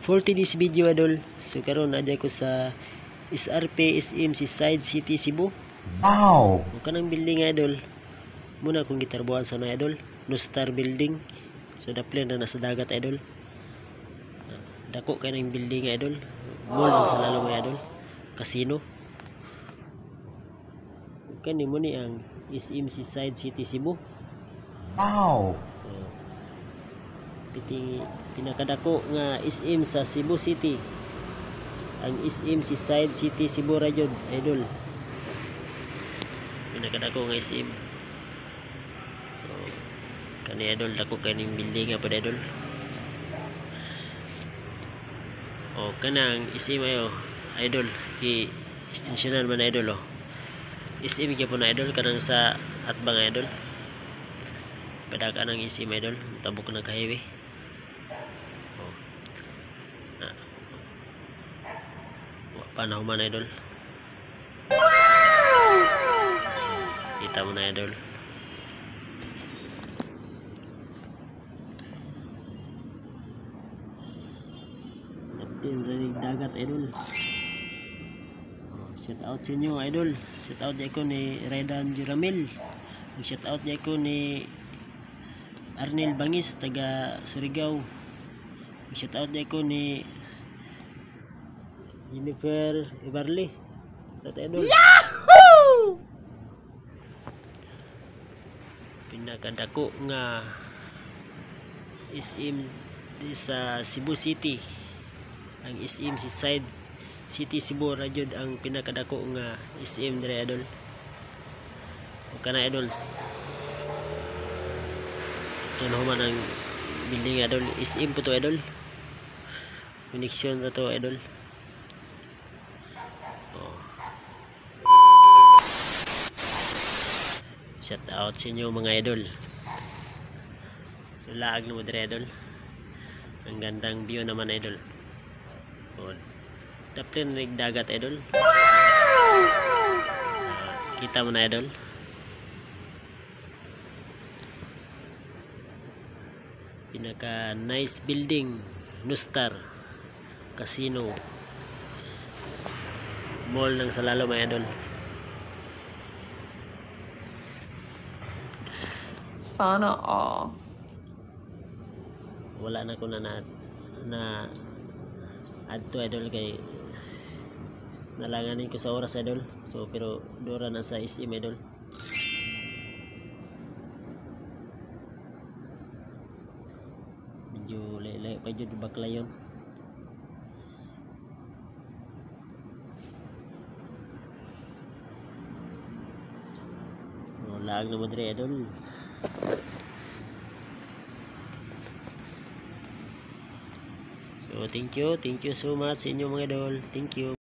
For today's video idol, so karon adya ko sa SRP SM Seaside City Cebu. Wow! O kanang building idol, muna akong gitarbuhan sa na idol, Nostar Building. So daplin na nasa dagat idol. Dako kay nang building idol. Mall ang sa lalo mga idol. Casino. Kani mo ni ang SM Seaside City Cebu. Wow! Pinakadako nga SM sa Cebu City, ang SM Seaside City Cebu Region idol. Pinakadako nga SM. So kani idol, dako kaning building nga pod idol. O kanang SM ayo idol, ki extensionan man idol o. SM gyapon na idol kanang sa atbang idol. Padaka ng SM idol, tabok na ka-highway. Panahon man idol. Wow! Kita mo na idol. Tapin rinig dagat idol. Shout out sa inyo idol. Shout out niya ko ni Redan Juramil. Shout out niya ko ni Arnel Bangis taga Surigao. Shout out niya ko ni Jennifer Ibarli. Idol. Yahoo! Pinakadako nga SM sa Cebu City. Ang SM Seaside City Cebu Region ang pinakadako nga SM dire idol. O kana idol. Tunaw man ang building idol. SM po to idol. Connection na to idol. Shout out sa inyo mga idol. So laag na mo dire idol. Ang gandang view naman idol. O, taplin rig dagat idol. Kita mo na idol. Pinaka nice building, Nostar Casino Mall ng Salalo mga idol. Sana all. Wala na ko na add to idol kay nalanganin ko sa oras idol. So pero dura na sa SM idol. Medyo lay pa jud bakla yon. Laag na mo dire idol. So thank you so much sa inyo mga idol. Thank you.